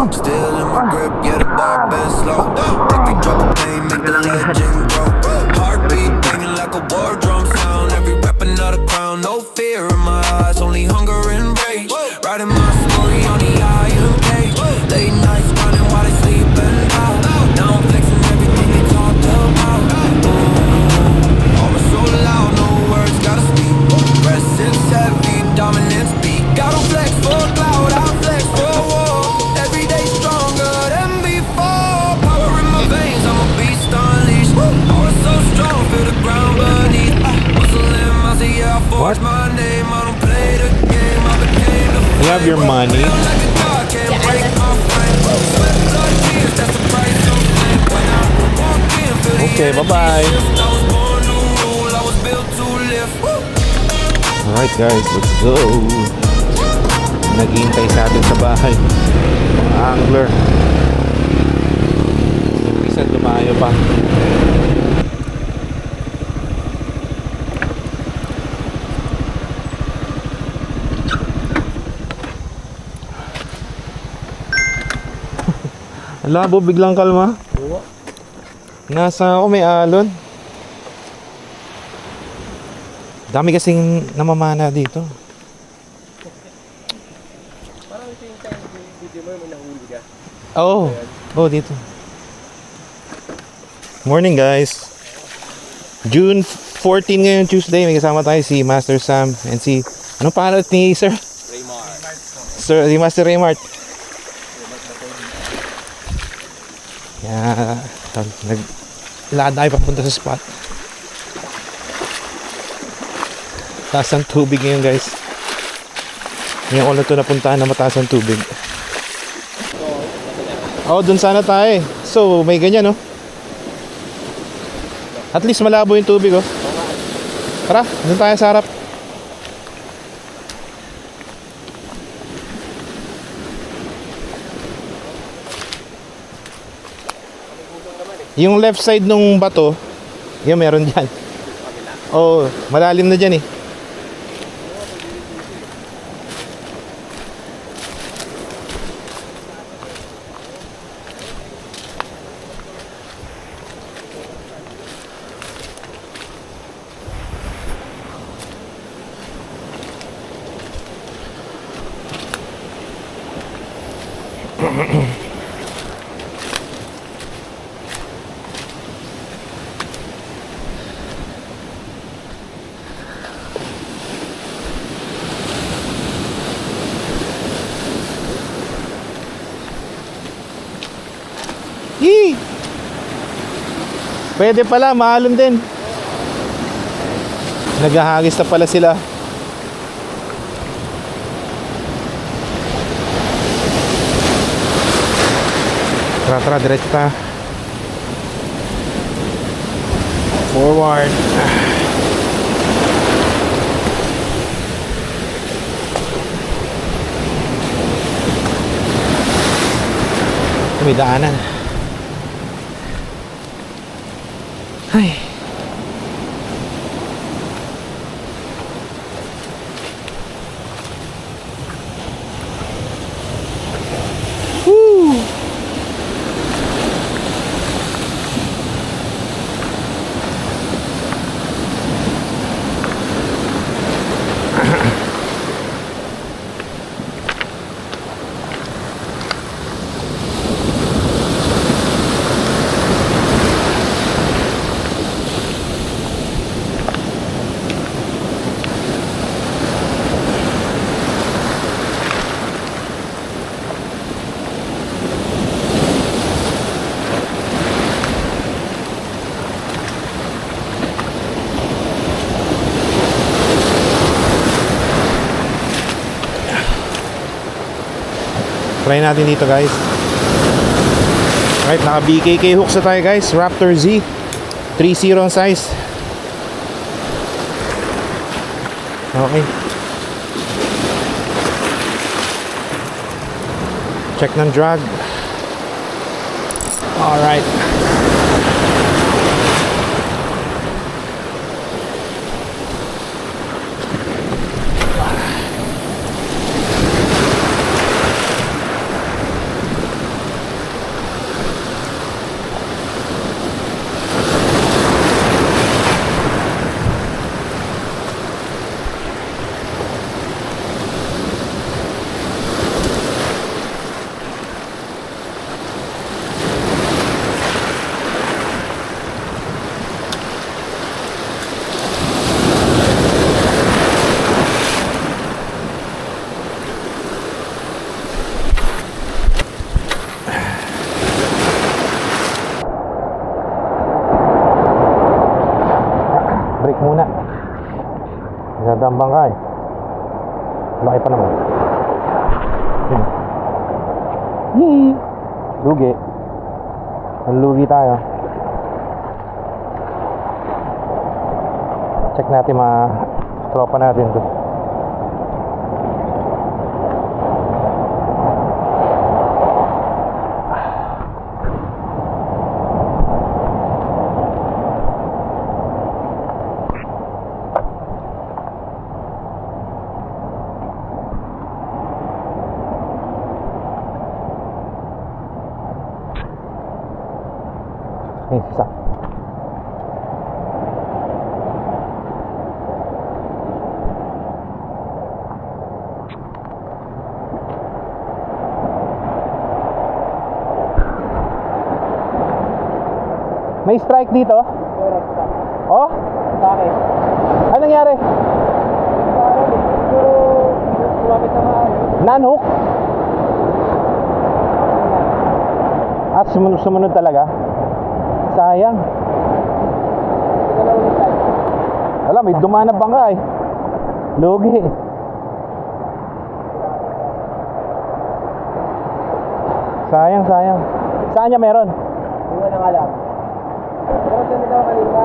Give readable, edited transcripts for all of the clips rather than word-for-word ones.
Still in my grip, yeah, the bar been slow. Every drop of pain make the legend grow. Heartbeat banging like a war drum sound. Every rap another crown. No fear in my eyes, only hunger and rage. Writing my story on the iron cage. Late nights running while they sleeping out. Now I'm flexing everything they talked about. Always so loud, no words gotta speak. Presence heavy, dominance peak. I don't flex for cloud, I flex for war. Every day stronger than before. Power in my veins, I'm a beast unleashed. Always so strong, feel the ground beneath. Muscle I say yeah, I forged my name. I don't play the game, I became the You have your money. feel like a god, can't break my frame. Sweat, blood, tears, that's the price of fame. When I walk in, feel the Okay, energy bye-bye. shift. I was born to rule, I was built to live. Alright guys, let's go. Naghihintay sa atin sa bahay mga angler. Isa lumayo pa. Ang labo, biglang kalma. Nasa ako, may alon. Dami kasing namamana dito. Parang ito yung time video mo, may nahuli ka. Oo. Oh, dito. Morning guys. June 14 ngayon, Tuesday. May kasama tayo si Master Sam and si... Anong pangalan ni Sir? Raymar. Sir, si Master Raymart. Kaya... Naglaan tayo papunta sa spot. Taas ang tubig ngayon guys. Ngayon ko na ito napuntahan na mataas ang tubig. Oh, dun sana tayo eh. So, may ganyan no. At least malabo yung tubig oh. Tara, dun tayo sa harap. Yung left side nung bato, yun meron dyan. Oh, malalim na dyan eh. Yee! Pwede pala, maalon din. Naghahagis na pala sila. Tara, diretso ta. Forward. May daanan. Ay. Woo. Try natin dito guys. Alright, naka BKK hooks na tayo guys. Raptor Z 3.0 ang size. Okay. Check ng drag. Alright. Ganda ang bangka eh. Laki pa naman. Yun. Yee! Lugi. Nalugi tayo. Check natin mga tropa natin to. Sisa. May strike dito? Oh? Bakit? Anong nangyari? Lumapit na mahal. Non-hook? At sumunod talaga? Sayang. Alam, may dumaan na bangka eh. Lugi. Sayang, sayang. Saan niya meron? Hindi ko nang alam. Pero saan nila kanina?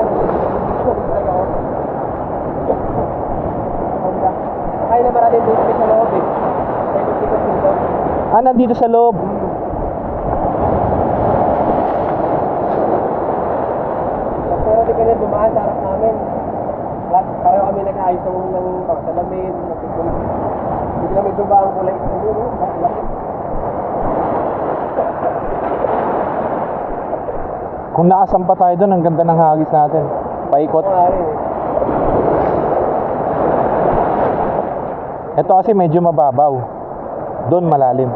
Kaya na maraming doon kami sa loob eh. Kaya nagsikot dito. Ah, nandito sa loob. Pero di kanya dumaan sa harap namin. Lahat, pareho kami nag-ayos ng pagsalamin. Hindi kami duba ang kulay. Kung nakasampa tayo doon, ang ganda ng hagis natin. Paikot. Ito kasi medyo mababaw. Doon malalim.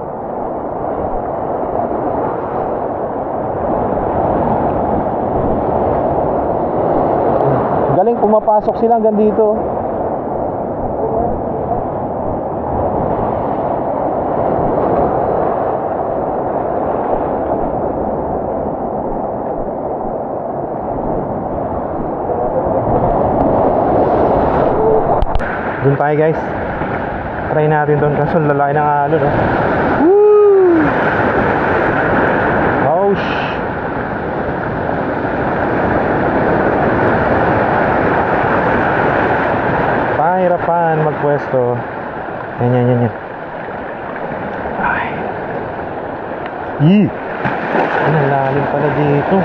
Galing, pumapasok sila hanggang dito. Doon tayo guys. Try natin doon kaso lalaki ng alon oh. Woo! Oh pahirapan magpwesto. Yan. Ay. Yee! Ang lalim pala dito.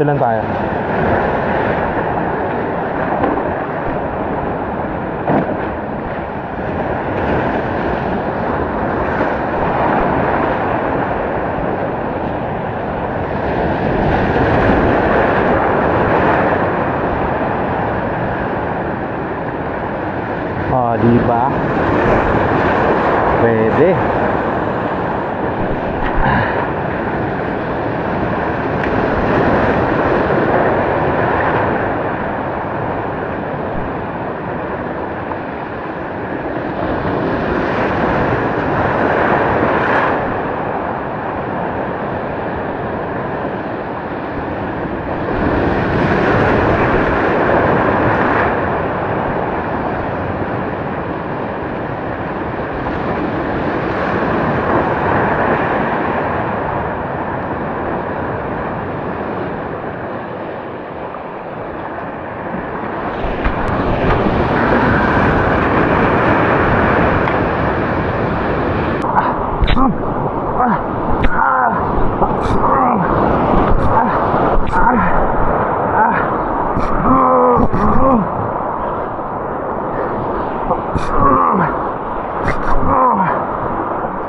Ito lang tayo. Oh, di ba? Pwede.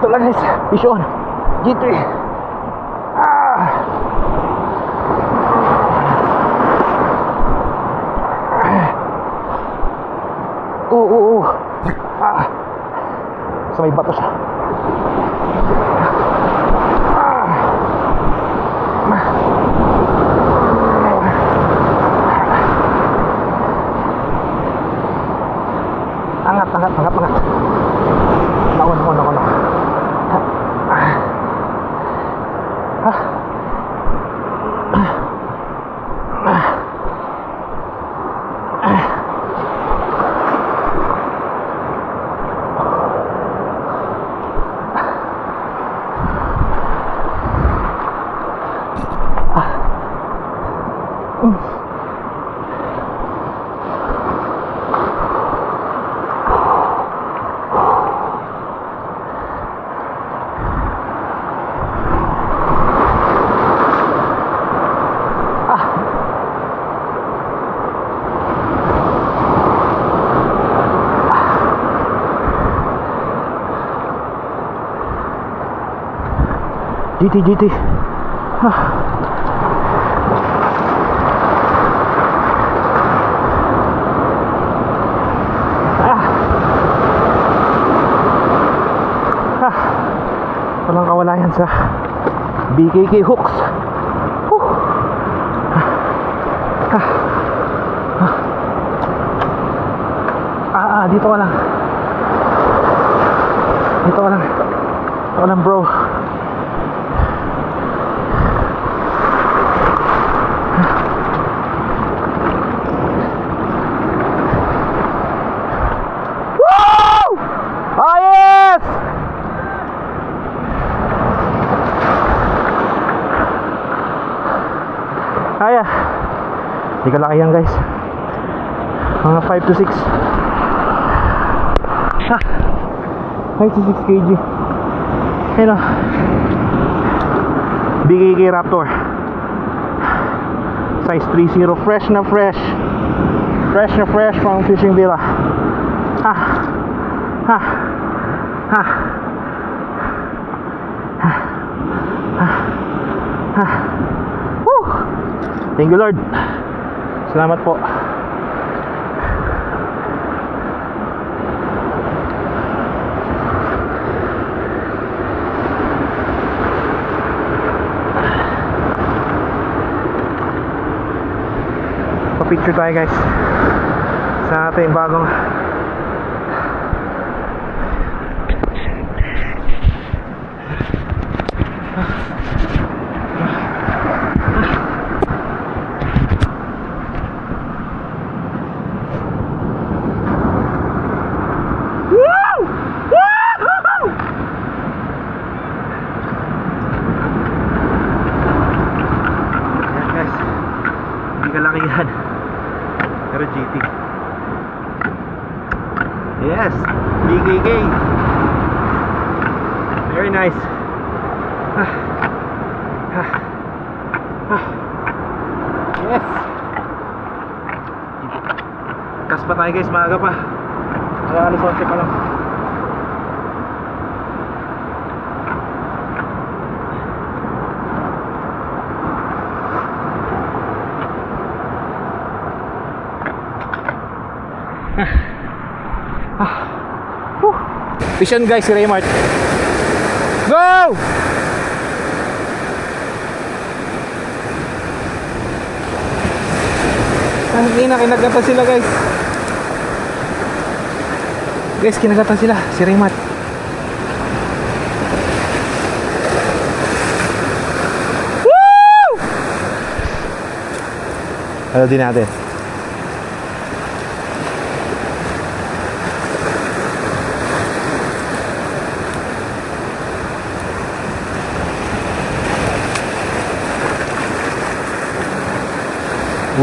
Ito lang guys, fish on G3. Sa may bato siya. Angat. Nako. GT. Walang kawalayan sa BKK hooks. Dito ka lang bro. Hindi kalaki yan guys. Mga 5 to 6 5 to 6 kg. Ayun o, BKK Raptor size 3.0. Fresh na fresh from Fishing Villa. Woo! Thank you Lord. Salamat po. Pa-picture tayo guys sa ating bagong kalakihan pero GT. Yes, BKK, very nice. Yes, kas pa tayo guys, maaga pa, alas 11 pa lang. Vision guys, si Raymart. Go! Ang kinagatan sila guys. Guys, kinagatan sila, si Raymart. Woo! Ano din natin?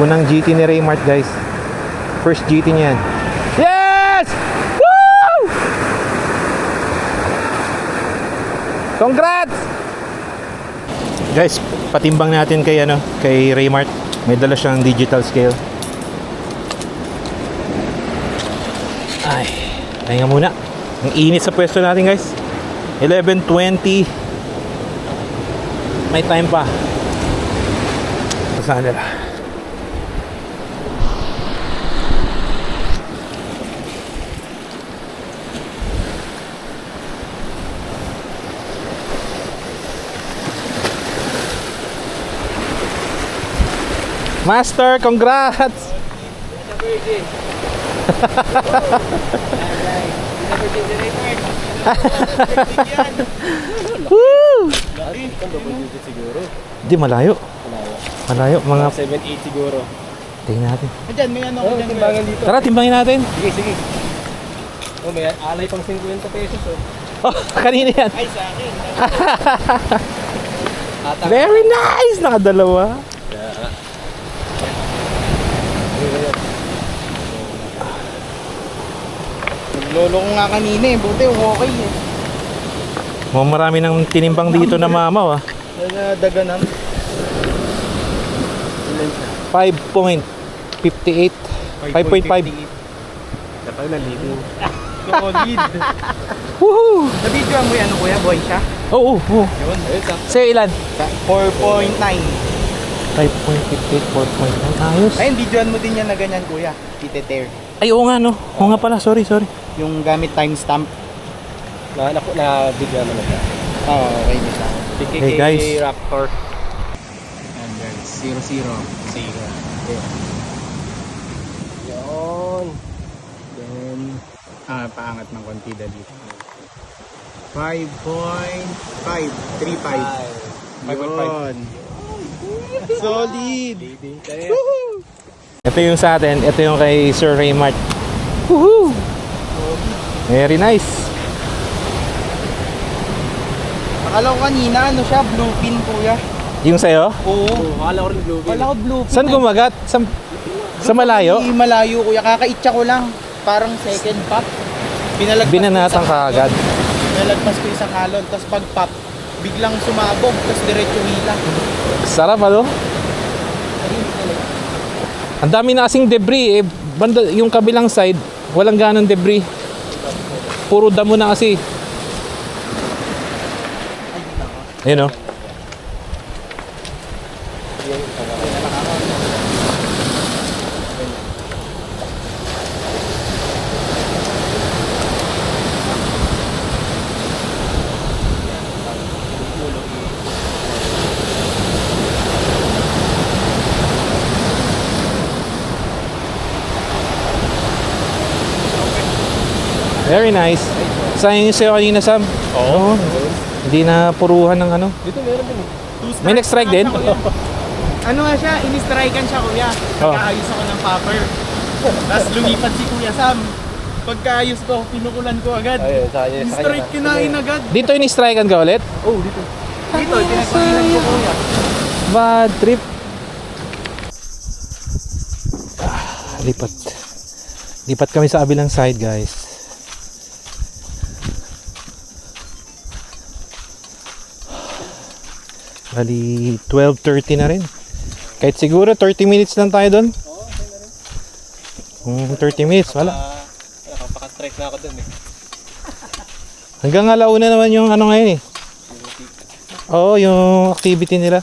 Unang GT ni Raymart guys. First GT niyan. Yes! Woo! Congrats! Guys, patimbang natin kay Raymart. May dala siyang digital scale. Ay, tayo nga muna. Ang init sa pwesto natin guys. 11:20. May time pa. Saan nila? Master, congrats! Woo! siguro. Di, malayo. Malayo, mga... 7-8 siguro. Tingnan natin. Diyan, may ano ko dyan. Timbangan dito. Tara, timbangin natin. Sige, sige. Oh, may alay pang 50 pesos oh. Oh, kanina yan. Ay, sa akin. Very nice! Nakadalawa. Naglolo ko nga kanina eh. Buti, okay eh. Mukhang marami nang tinimbang dito na mamaw ah. Daganan. 5.58. 5.5. Kapag nalibing. Solid. Woohoo! Nabidyoan mo yan, ano kuya? Boy siya? Oo, oo. Yun. Sa'yo ilan? 4.9. 5.58, 4.9. Ayos. Ayun, videoan mo din yan na ganyan kuya. Ite-tear. Ay, oo nga no. Oo nga pala, sorry. Yung gamit timestamp. Na-bigyan naman siya. Oo, okay din sa akin. PKK Hey, guys. Raptor. And there's 0-0. Okay. Yun. Then, paangat ng konti dito. 5.535. 5.5. Solid. Ito yung sa atin. Ito yung kay Sir Raymart. Woohoo! Very nice. Akala ko kanina, ano siya, blue pin kuya. Yung sa'yo? Oo. Akala ko rin blue. Akala ko blue pin. Saan kumagat? Sa malayo? Sa malayo kuya, kakaitsa ko lang. Parang second pop. Binanatan ka agad. Pinalagpas ko isang halon, tapos pag pop, biglang sumabog, tapos diretso hila. Sarap ano? Ang dami na kasing debris eh. Banda, yung kabilang side, walang ganong debris. Puro damo na kasi. Ayun oh. Very nice. Sayang yung sa'yo kanina, Sam. Oo. Hindi na puruhan ng ano. Dito meron din eh. May next strike din? Ano nga siya, in-striken siya kuya. Oh. Nagkaayos ako ng popper. Tapos lumipat si Kuya Sam. Pagkaayos ko, pinukulan ko agad. Ayun, sa kanya. In-strike kinain agad. Dito in-strikean ka ulit? Oh, dito. Dito, pinagpagilan ko kuya. Bad trip. Lipat. Lipat kami sa kabilang side, guys. Bali, 12:30 na rin. Kahit siguro 30 minutes lang tayo doon. Oo, okay na rin. 30 minutes, wala. Nakapaka-strike na ako dun eh. Hanggang alauna naman yung ano ngayon eh. Oo, yung activity nila.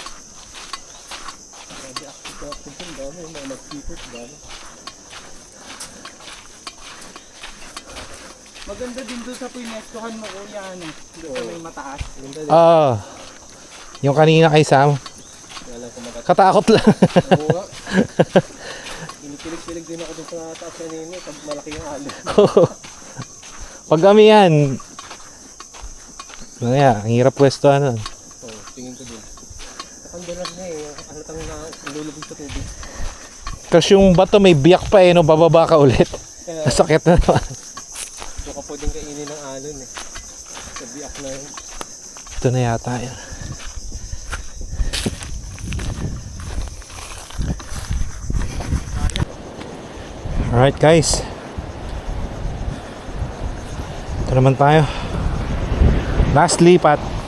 Maganda din doon sa pinestohan mo kuya. Ano, doon sa may mataas. Yung kanina kay Sam. Katakot lang. Kinikilig-kilig din ako dun sa taas kanina pag malaki yung alo. Pag kami yan, ang hirap pwesto ano. Oh, tingin ko din. Nakandalas na eh. Halatang nalulubog sa tubig. Tapos yung bato may biyak pa eh, no? Bababa ka ulit. Masakit na naman. So ka pwedeng kainin ng alon eh. Sabiak na yun. Ito na yata yan. Alright guys. Ito naman tayo. Last lipat.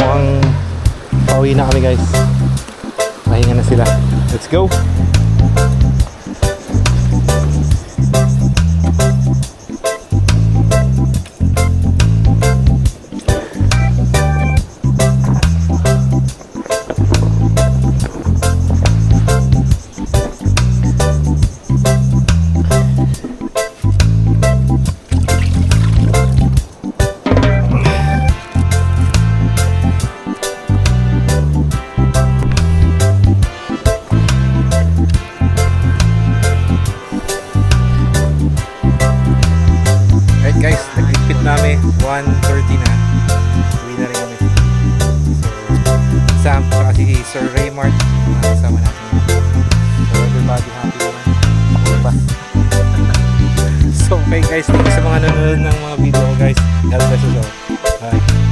Mukhang pauwi na kami guys. Pahinga na sila. Let's go! Sir Raymart, kasama natin. So everybody happy naman. Diba? So okay guys, thank you sa mga nanonood ng mga video ko guys. God bless you all. Bye.